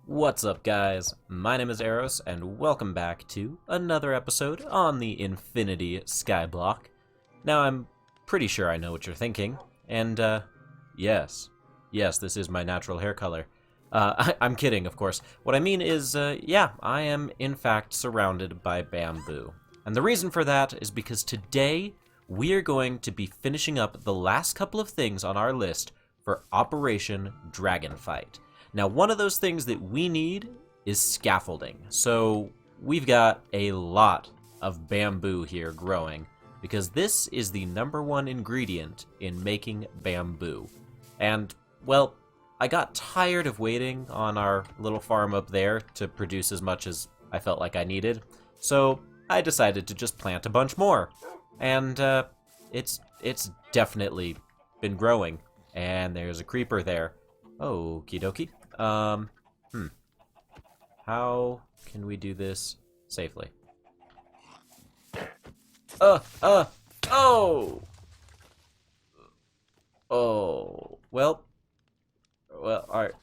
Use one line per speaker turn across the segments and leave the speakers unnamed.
What's up, guys? My name is Eros, and welcome back to another episode on the Infinity Skyblock. Now, I'm pretty sure I know what you're thinking, and, yes, this is my natural hair color. I'm kidding, of course. What I mean is, yeah, I am, in fact, surrounded by bamboo. And the reason for that is because today, we are going to be finishing up the last couple of things on our list for Operation Dragonfight. Now, one of those things that we need is scaffolding. So we've got a lot of bamboo here growing because this is the #1 ingredient in making bamboo. And, well, I got tired of waiting on our little farm up there to produce as much as I felt like I needed. So I decided to just plant a bunch more. And it's definitely been growing. And there's a creeper there. Okie dokie. How can we do this safely? Oh! Oh, well, alright,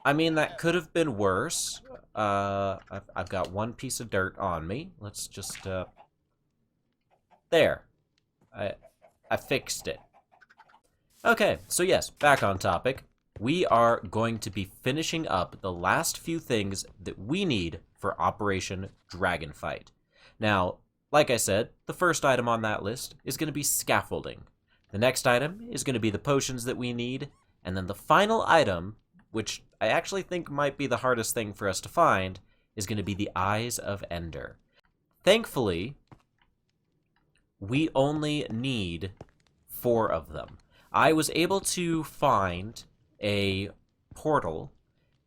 I mean, that could have been worse. I've got one piece of dirt on me. Let's just, there. I fixed it. Okay, so yes, back on topic. We are going to be finishing up the last few things that we need for Operation Dragonfight. Now, like I said, the first item on that list is going to be scaffolding. The next item is going to be the potions that we need, and then the final item, which I actually think might be the hardest thing for us to find, is going to be the Eyes of Ender. Thankfully, we only need 4 of them. I was able to find a portal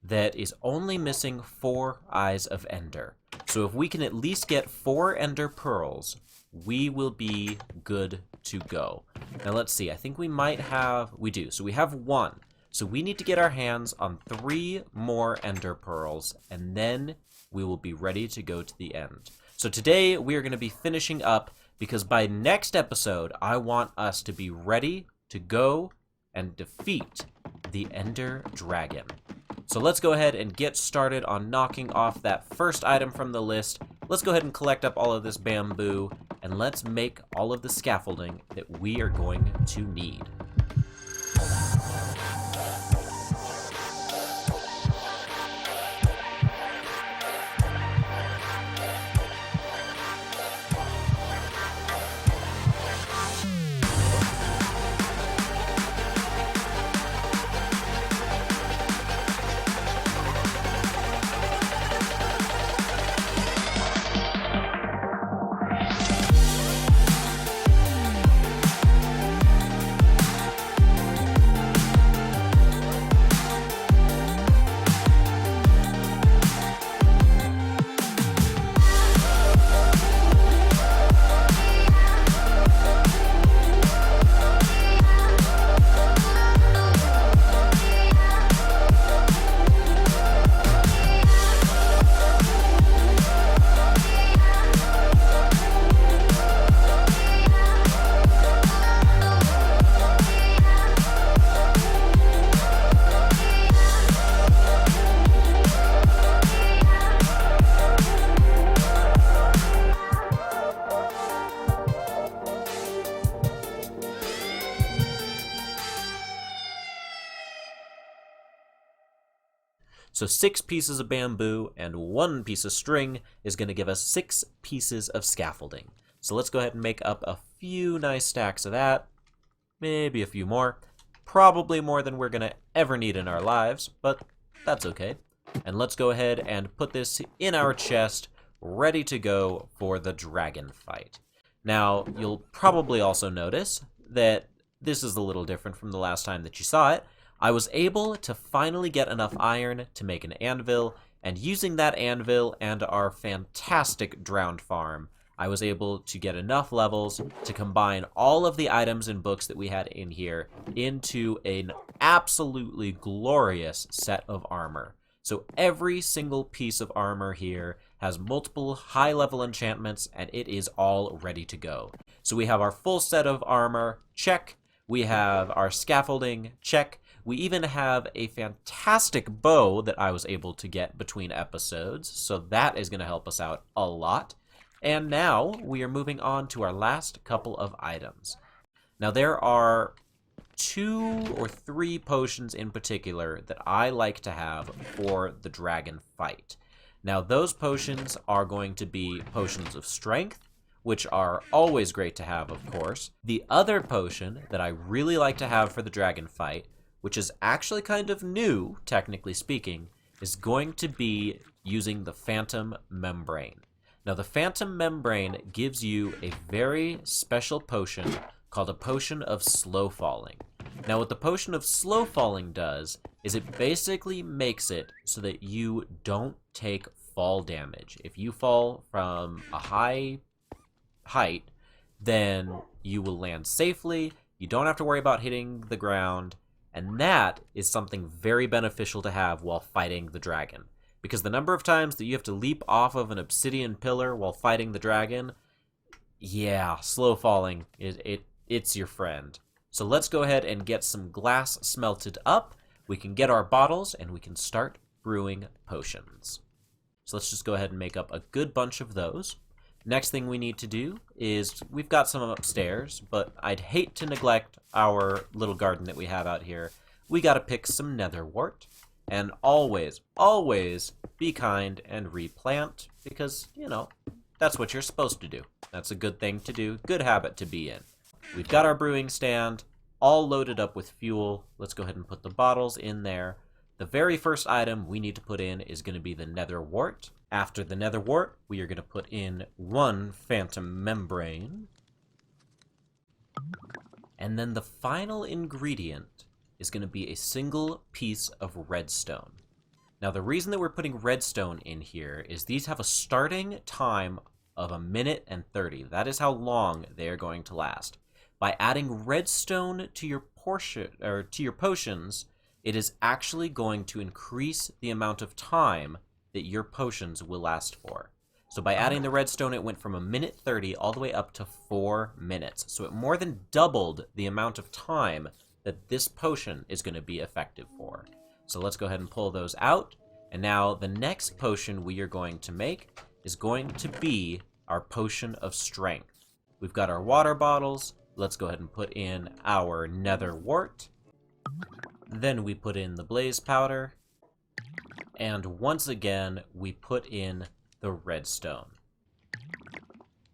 that is only missing 4 Eyes of Ender. So if we can at least get 4 Ender Pearls, we will be good to go. Now let's see, I think we might have, we do, so we have 1. So we need to get our hands on 3 more Ender Pearls, and then we will be ready to go to the end. So today we are going to be finishing up, because by next episode, I want us to be ready to go and defeat the Ender Dragon. So let's go ahead and get started on knocking off that first item from the list. Let's go ahead and collect up all of this bamboo, and let's make all of the scaffolding that we are going to need. So 6 pieces of bamboo and 1 piece of string is going to give us 6 pieces of scaffolding. So let's go ahead and make up a few nice stacks of that. Maybe a few more. Probably more than we're going to ever need in our lives, but that's okay. And let's go ahead and put this in our chest, ready to go for the dragon fight. Now, you'll probably also notice that this is a little different from the last time that you saw it. I was able to finally get enough iron to make an anvil, and using that anvil and our fantastic drowned farm, I was able to get enough levels to combine all of the items and books that we had in here into an absolutely glorious set of armor. So every single piece of armor here has multiple high-level enchantments, and it is all ready to go. So we have our full set of armor, check. We have our scaffolding, check. We even have a fantastic bow that I was able to get between episodes, so that is going to help us out a lot. And now we are moving on to our last couple of items. Now there are 2 or 3 potions in particular that I like to have for the dragon fight. Now those potions are going to be potions of strength, which are always great to have, of course. The other potion that I really like to have for the dragon fight, which is actually kind of new, technically speaking, is going to be using the Phantom Membrane. Now, the Phantom Membrane gives you a very special potion called a Potion of Slow Falling. Now, what the Potion of Slow Falling does is it basically makes it so that you don't take fall damage. If you fall from a high height, then you will land safely, you don't have to worry about hitting the ground, and that is something very beneficial to have while fighting the dragon. Because the number of times that you have to leap off of an obsidian pillar while fighting the dragon, yeah, slow falling, it's your friend. So let's go ahead and get some glass smelted up. We can get our bottles, and we can start brewing potions. So let's just go ahead and make up a good bunch of those. Next thing we need to do is, we've got some upstairs, but I'd hate to neglect our little garden that we have out here. We gotta pick some nether wart, and always, always be kind and replant, because, you know, that's what you're supposed to do. That's a good thing to do, good habit to be in. We've got our brewing stand all loaded up with fuel. Let's go ahead and put the bottles in there. The very first item we need to put in is going to be the nether wart. After the nether wart, we are going to put in 1 phantom membrane. And then the final ingredient is going to be a single piece of redstone. Now, the reason that we're putting redstone in here is these have a starting time of 1 minute and 30. That is how long they are going to last. By adding redstone to your potions, it is actually going to increase the amount of time that your potions will last for. So by adding the redstone, it went from 1 minute 30 all the way up to 4 minutes. So it more than doubled the amount of time that this potion is going to be effective for. So let's go ahead and pull those out. And now the next potion we are going to make is going to be our potion of strength. We've got our water bottles. Let's go ahead and put in our nether wart. Then we put in the blaze powder. And once again, we put in the redstone.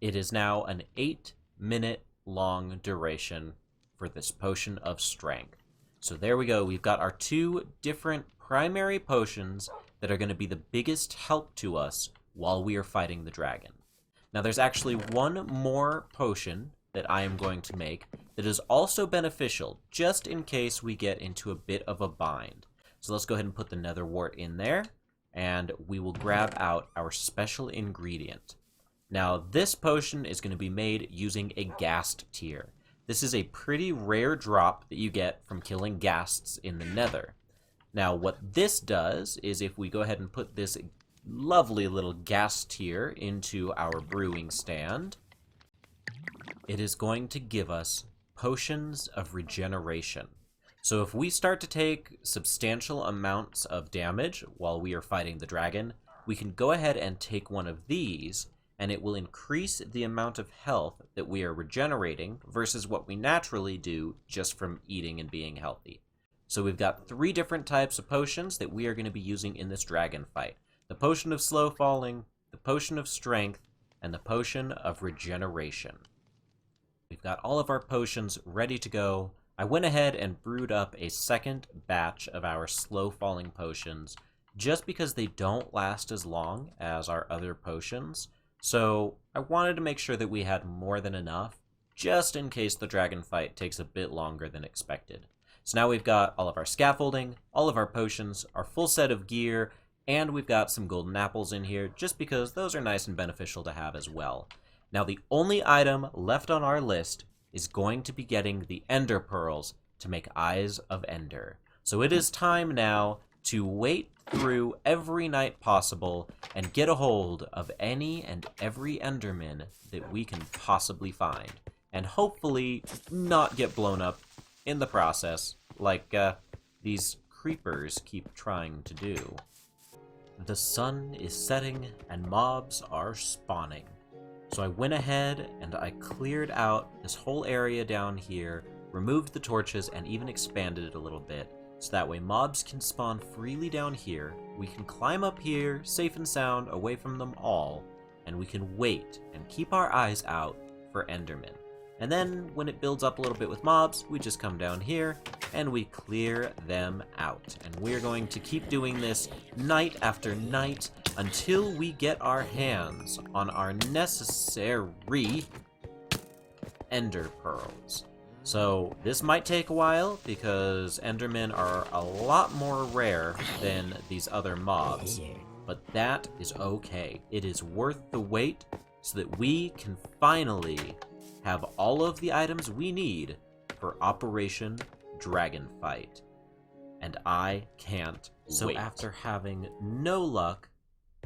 It is now an 8-minute long duration for this potion of strength. So there we go. We've got our 2 different primary potions that are going to be the biggest help to us while we are fighting the dragon. Now there's actually one more potion that I am going to make that is also beneficial, just in case we get into a bit of a bind. So let's go ahead and put the nether wart in there, and we will grab out our special ingredient. Now this potion is going to be made using a ghast tear. This is a pretty rare drop that you get from killing ghasts in the nether. Now what this does is, if we go ahead and put this lovely little ghast tear into our brewing stand, it is going to give us potions of regeneration. So if we start to take substantial amounts of damage while we are fighting the dragon, we can go ahead and take one of these, and it will increase the amount of health that we are regenerating versus what we naturally do just from eating and being healthy. So we've got 3 different types of potions that we are going to be using in this dragon fight. The potion of slow falling, the potion of strength, and the potion of regeneration. We've got all of our potions ready to go. I went ahead and brewed up a second batch of our slow falling potions just because they don't last as long as our other potions. So I wanted to make sure that we had more than enough, just in case the dragon fight takes a bit longer than expected. So now we've got all of our scaffolding, all of our potions, our full set of gear, and we've got some golden apples in here, just because those are nice and beneficial to have as well. Now the only item left on our list is going to be getting the ender pearls to make Eyes of Ender. So it is time now to wait through every night possible and get a hold of any and every enderman that we can possibly find, and hopefully not get blown up in the process, like these creepers keep trying to do. The sun is setting and mobs are spawning. So I went ahead and I cleared out this whole area down here, removed the torches, and even expanded it a little bit, so that way mobs can spawn freely down here. We can climb up here, safe and sound, away from them all, and we can wait and keep our eyes out for Endermen. And then, when it builds up a little bit with mobs, we just come down here, and we clear them out. And we're going to keep doing this night after night, until we get our hands on our necessary Ender Pearls. So, this might take a while, because Endermen are a lot more rare than these other mobs. But that is okay. It is worth the wait, so that we can finally have all of the items we need for Operation Dragonfight. And I can't wait. So after having no luck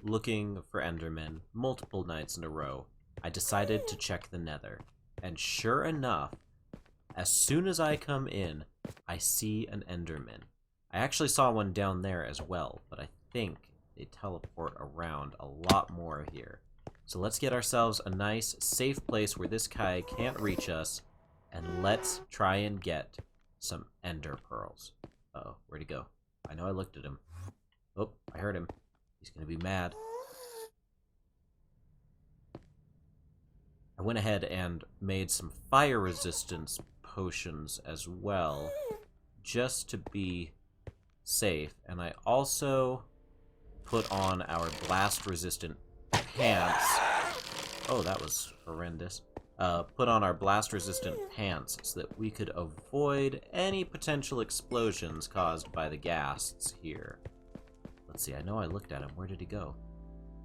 looking for Endermen multiple nights in a row, I decided to check the Nether. And sure enough, as soon as I come in, I see an Enderman. I actually saw one down there as well, but I think they teleport around a lot more here. So let's get ourselves a nice, safe place where this guy can't reach us, and let's try and get some Ender Pearls. Uh-oh, where'd he go? I know I looked at him. Oh, I heard him. He's gonna be mad. I went ahead and made some fire resistance potions as well, just to be safe. And I also put on our blast resistant pants. Oh, that was horrendous. Put on our blast resistant pants so that we could avoid any potential explosions caused by the ghasts here. Let's see, I know I looked at him. Where did he go?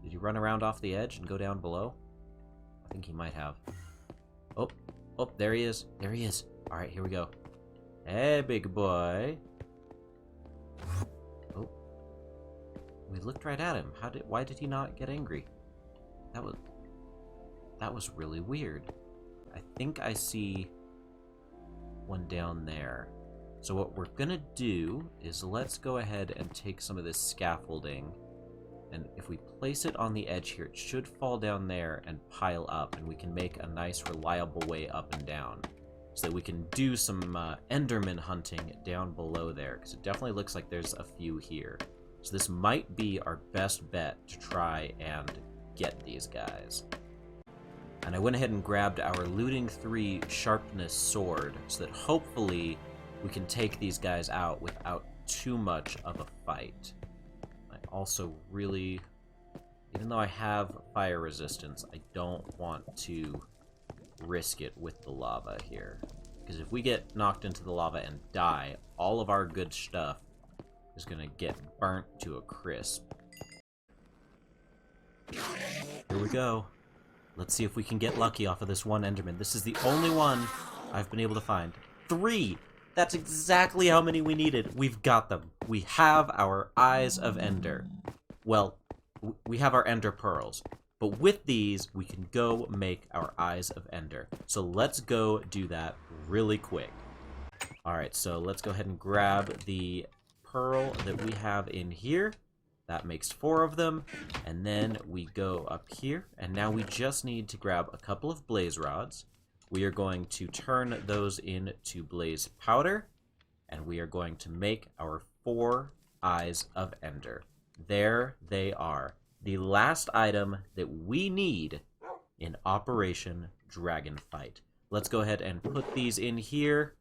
Did he run around off the edge and go down below? I think he might have. Oh, there he is. There he is. Alright, here we go. Hey, big boy. Oh. We looked right at him. Why did he not get angry? That was really weird. I think I see one down there. So what we're gonna do is let's go ahead and take some of this scaffolding, and if we place it on the edge here, it should fall down there and pile up, and we can make a nice reliable way up and down, so that we can do some Enderman hunting down below there, because it definitely looks like there's a few here. So this might be our best bet to try and get these guys. And I went ahead and grabbed our Looting 3 Sharpness Sword, so that hopefully we can take these guys out without too much of a fight. I also really, even though I have fire resistance, I don't want to risk it with the lava here. Because if we get knocked into the lava and die, all of our good stuff is going to get burnt to a crisp. Here we go. Let's see if we can get lucky off of this one Enderman. This is the only one I've been able to find. 3! That's exactly how many we needed. We've got them. We have our Eyes of Ender. Well, we have our Ender Pearls. But with these, we can go make our Eyes of Ender. So let's go do that really quick. Alright, so let's go ahead and grab the pearl that we have in here. That makes 4 of them, and then we go up here, and now we just need to grab a couple of blaze rods. We are going to turn those into blaze powder, and we are going to make our 4 Eyes of Ender. There they are. The last item that we need in Operation Dragonfight. Let's go ahead and put these in here,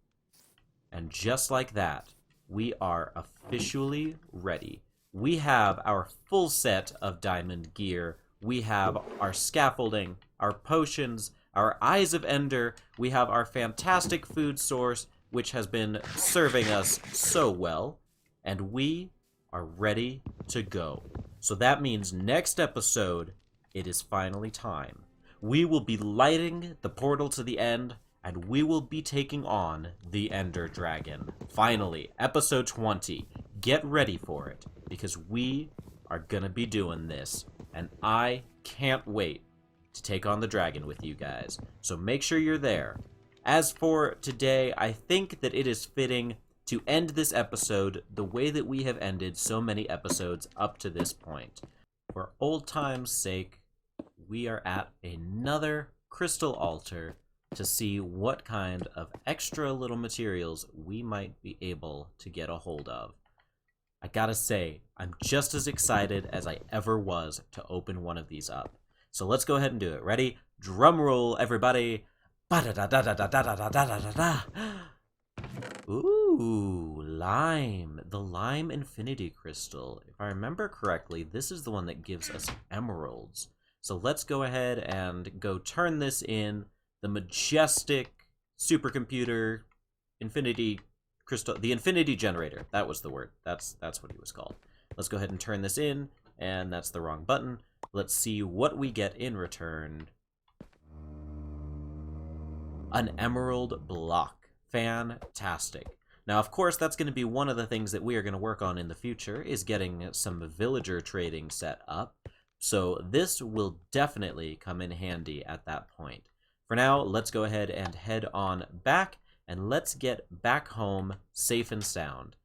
and just like that, we are officially ready. We have our full set of diamond gear. We have our scaffolding, our potions, our Eyes of Ender. We have our fantastic food source, which has been serving us so well. And we are ready to go. So that means next episode, it is finally time. We will be lighting the portal to the end, and we will be taking on the Ender Dragon. Finally, episode 20. Get ready for it, because we are gonna be doing this, and I can't wait to take on the dragon with you guys. So make sure you're there. As for today, I think that it is fitting to end this episode the way that we have ended so many episodes up to this point. For old time's sake, we are at another crystal altar to see what kind of extra little materials we might be able to get a hold of. I gotta say, I'm just as excited as I ever was to open one of these up. So let's go ahead and do it. Ready? Drum roll, everybody. Ba-da-da-da-da-da-da-da-da-da-da. Ooh, lime. The lime infinity crystal. If I remember correctly, this is the one that gives us emeralds. So let's go ahead and go turn this in. The majestic supercomputer infinity crystal, the infinity generator. That was the word. That's what he was called. Let's go ahead and turn this in, and that's the wrong button. Let's see what we get in return. An emerald block. Fantastic. Now, of course, that's going to be one of the things that we are going to work on in the future, is getting some villager trading set up. So this will definitely come in handy at that point. For now, let's go ahead and head on back, and let's get back home safe and sound.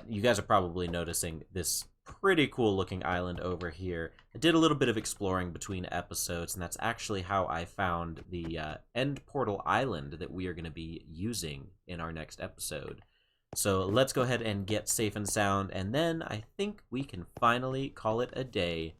You guys are probably noticing this pretty cool looking island over here. I did a little bit of exploring between episodes, and that's actually how I found the end portal island that we are going to be using in our next episode. So let's go ahead and get safe and sound, and then I think we can finally call it a day.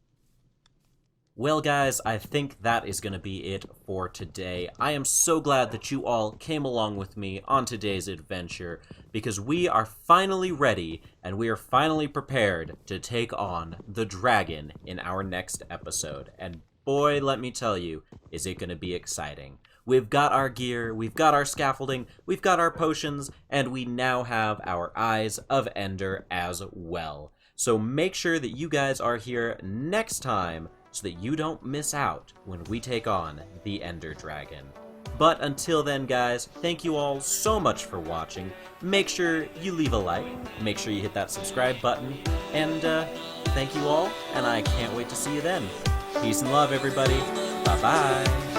Well, guys, I think that is going to be it for today. I am so glad that you all came along with me on today's adventure, because we are finally ready, and we are finally prepared to take on the dragon in our next episode. And boy, let me tell you, is it going to be exciting. We've got our gear, we've got our scaffolding, we've got our potions, and we now have our Eyes of Ender as well. So make sure that you guys are here next time, so that you don't miss out when we take on the Ender Dragon. But until then, guys, thank you all so much for watching. Make sure you leave a like, make sure you hit that subscribe button, and thank you all, and I can't wait to see you then. Peace and love, everybody. Bye-bye.